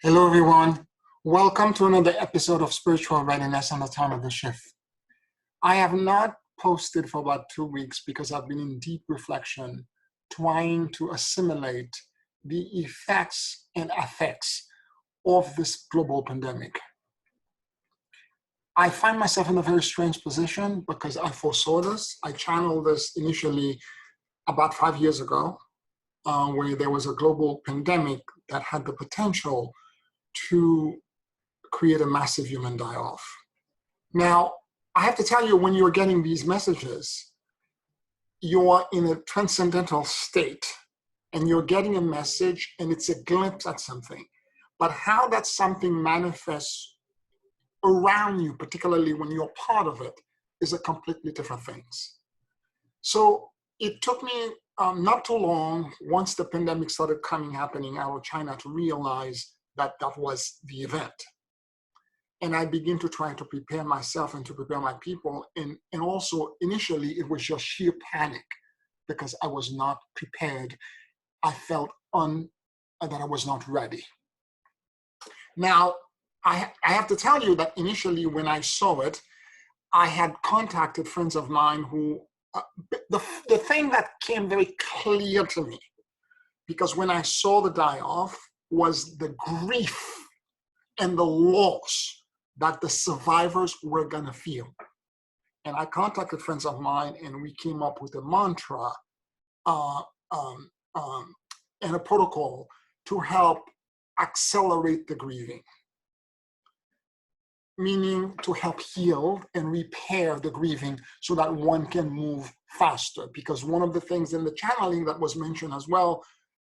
Hello, everyone. Welcome to another episode of Spiritual Readiness on the Time of the Shift. I have not posted for about 2 weeks because I've been in deep reflection, trying to assimilate the effects and effects of this global pandemic. I find myself in a very strange position because I foresaw this. I channeled this initially about 5 years ago, where there was a global pandemic that had the potential to create a massive human die-off. Now, I have to tell you, when you're getting these messages, you're in a transcendental state and you're getting a message and it's a glimpse at something. But how that something manifests around you, particularly when you're part of it, is a completely different thing. So it took me not too long, once the pandemic started happening out of China, to realize that that was the event. And I begin to try to prepare myself and to prepare my people. And also, initially, it was just sheer panic because I was not prepared. I felt that I was not ready. Now, I have to tell you that initially, when I saw it, I had contacted friends of mine who, the thing that came very clear to me, because when I saw the die-off, was the grief and the loss that the survivors were going to feel. And I contacted friends of mine, and we came up with a mantra and a protocol to help accelerate the grieving, meaning to help heal and repair the grieving so that one can move faster. Because one of the things in the channeling that was mentioned as well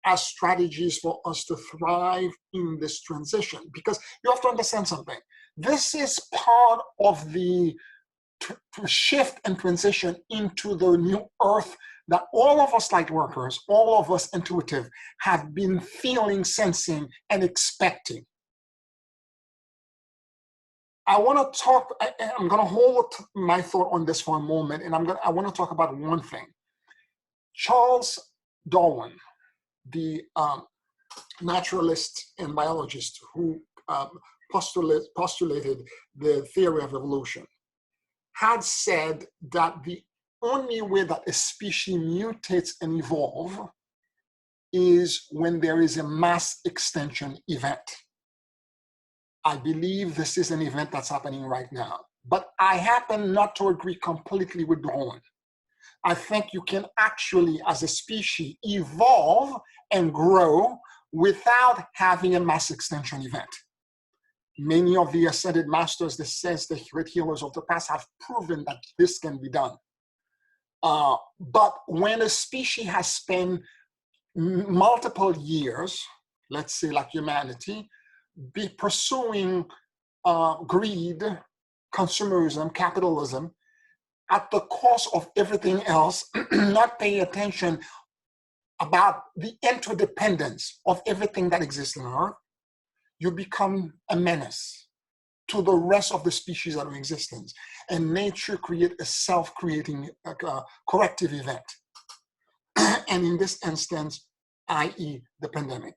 as strategies for us to thrive in this transition, because you have to understand something. This is part of the shift and transition into the new earth that all of us light workers, all of us intuitive, have been feeling, sensing, and expecting. I want to talk, I'm going to hold my thought on this for a moment, and I want to talk about one thing. Charles Darwin, the naturalist and biologist who postulated the theory of evolution, had said that the only way that a species mutates and evolves is when there is a mass extinction event. I believe this is an event that's happening right now, but I happen not to agree completely with Darwin. I think you can actually, as a species, evolve and grow without having a mass extinction event. Many of the ascended masters, that says the great healers of the past, have proven that this can be done. But when a species has spent multiple years, let's say like humanity, be pursuing greed, consumerism, capitalism, at the cost of everything else, not paying attention about the interdependence of everything that exists on Earth, you become a menace to the rest of the species that are in existence. And nature creates a self-creating corrective event. And in this instance, i.e. the pandemic.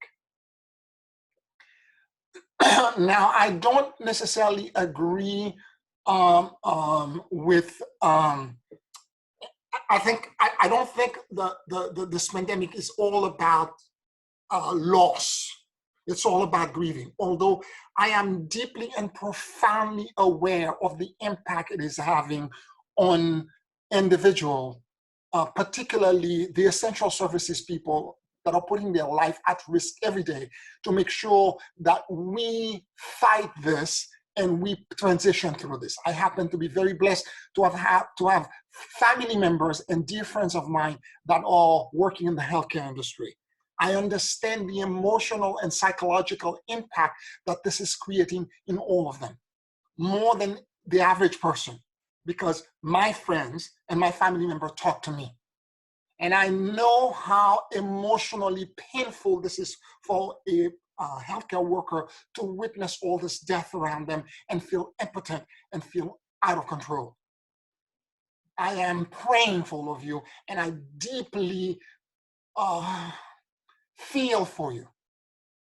Now, I don't necessarily agree with, I don't think this pandemic is all about loss. It's all about grieving. Although I am deeply and profoundly aware of the impact it is having on individuals, particularly the essential services people that are putting their life at risk every day to make sure that we fight this and we transition through this. I happen to be very blessed to have family members and dear friends of mine that are working in the healthcare industry. I understand the emotional and psychological impact that this is creating in all of them, more than the average person, because my friends and my family members talk to me. And I know how emotionally painful this is for a healthcare worker to witness all this death around them and feel impotent and feel out of control. I am praying for all of you, and I deeply feel for you.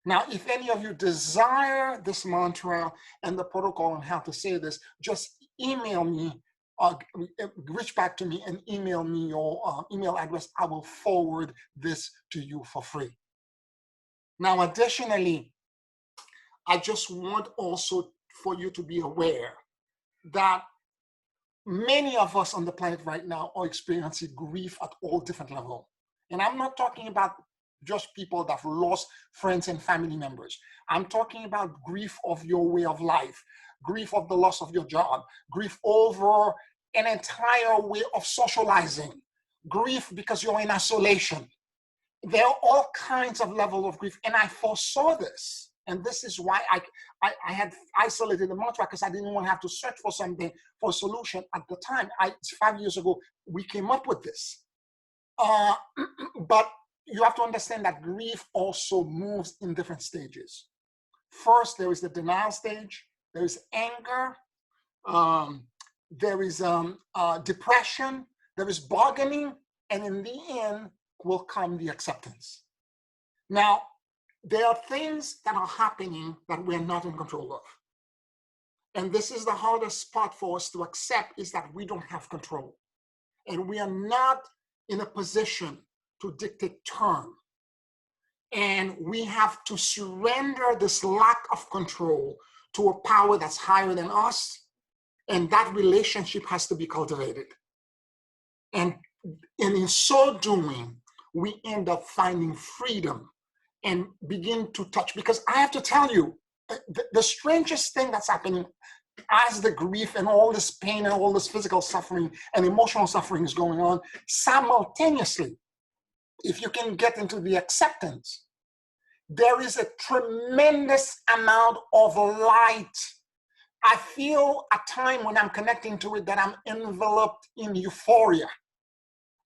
Now, if any of you desire this mantra and the protocol on how to say this, just email me, reach back to me and email me your email address. I will forward this to you for free. Now, additionally, I just want also for you to be aware that many of us on the planet right now are experiencing grief at all different levels. And I'm not talking about just people that have lost friends and family members. I'm talking about grief of your way of life, grief of the loss of your job, grief over an entire way of socializing, grief because you're in isolation. There are all kinds of levels of grief, and I foresaw this. And this is why I had isolated the mantra, because I didn't want to have to search for something, for a solution at the time. 5 years ago, we came up with this. But you have to understand that grief also moves in different stages. First, there is the denial stage. There is anger. There is depression. There is bargaining. And in the end will come the acceptance. Now, there are things that are happening that we're not in control of. And this is the hardest part for us to accept, is that we don't have control. And we are not in a position to dictate term. And we have to surrender this lack of control to a power that's higher than us. And that relationship has to be cultivated. And in so doing, we end up finding freedom and begin to touch. Because I have to tell you, the strangest thing that's happening as the grief and all this pain and all this physical suffering and emotional suffering is going on simultaneously, if you can get into the acceptance, there is a tremendous amount of light. I feel at time when I'm connecting to it that I'm enveloped in euphoria.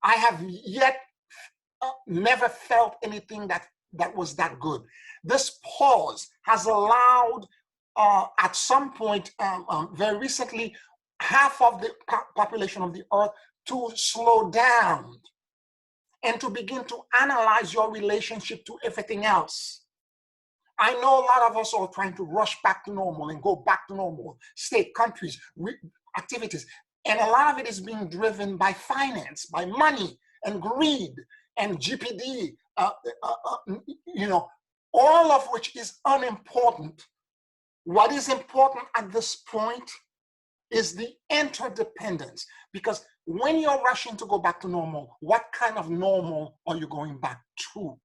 I have yet never felt anything that was that good. This pause has allowed, at some point, very recently, half of the population of the earth to slow down and to begin to analyze your relationship to everything else. I know a lot of us are trying to rush back to normal and go back to normal, state, countries, activities. And a lot of it is being driven by finance, by money and greed and GPD, all of which is unimportant. What is important at this point is the interdependence. Because when you're rushing to go back to normal, what kind of normal are you going back to?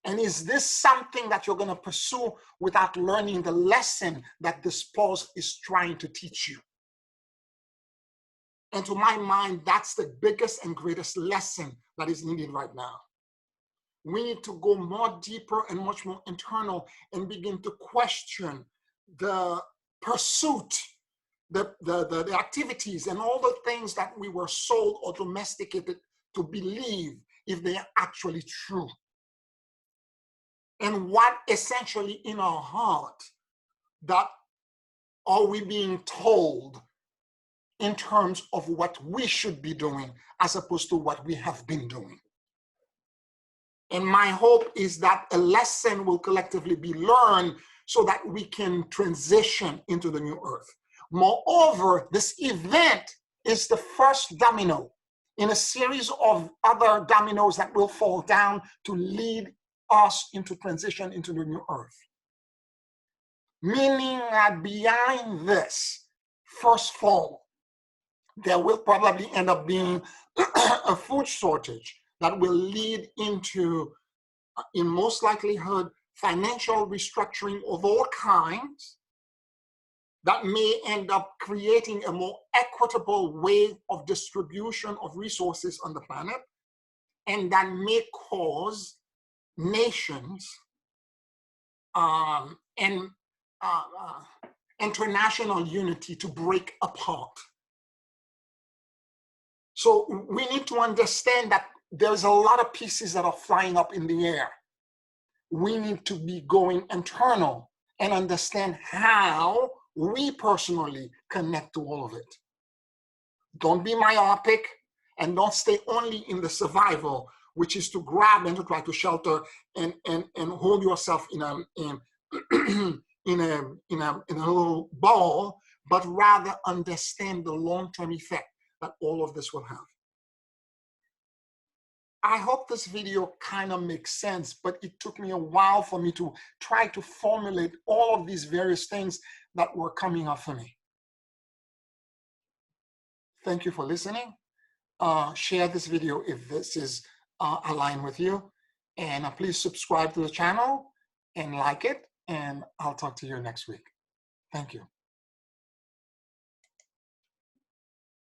And is this something that you're going to pursue without learning the lesson that this pause is trying to teach you? And to my mind, that's the biggest and greatest lesson that is needed right now. We need to go more deeper and much more internal and begin to question the pursuit, the activities and all the things that we were sold or domesticated to believe if they are actually true. And what essentially in our heart that are we being told in terms of what we should be doing as opposed to what we have been doing. And my hope is that a lesson will collectively be learned so that we can transition into the new earth. Moreover, this event is the first domino in a series of other dominoes that will fall down to lead us into transition into the new earth. Meaning that behind this first fall, there will probably end up being a food shortage that will lead into, in most likelihood, financial restructuring of all kinds that may end up creating a more equitable way of distribution of resources on the planet, and that may cause nations and international unity to break apart. So we need to understand that there's a lot of pieces that are flying up in the air. We need to be going internal and understand how we personally connect to all of it. Don't be myopic and don't stay only in the survival, which is to grab and to try to shelter and hold yourself in a in a little ball, but rather understand the long-term effect that all of this will have. I hope this video kind of makes sense, but it took me a while for me to try to formulate all of these various things that were coming up for me. Thank you for listening. Share this video if this is aligned with you. And please subscribe to the channel and like it. And I'll talk to you next week. Thank you.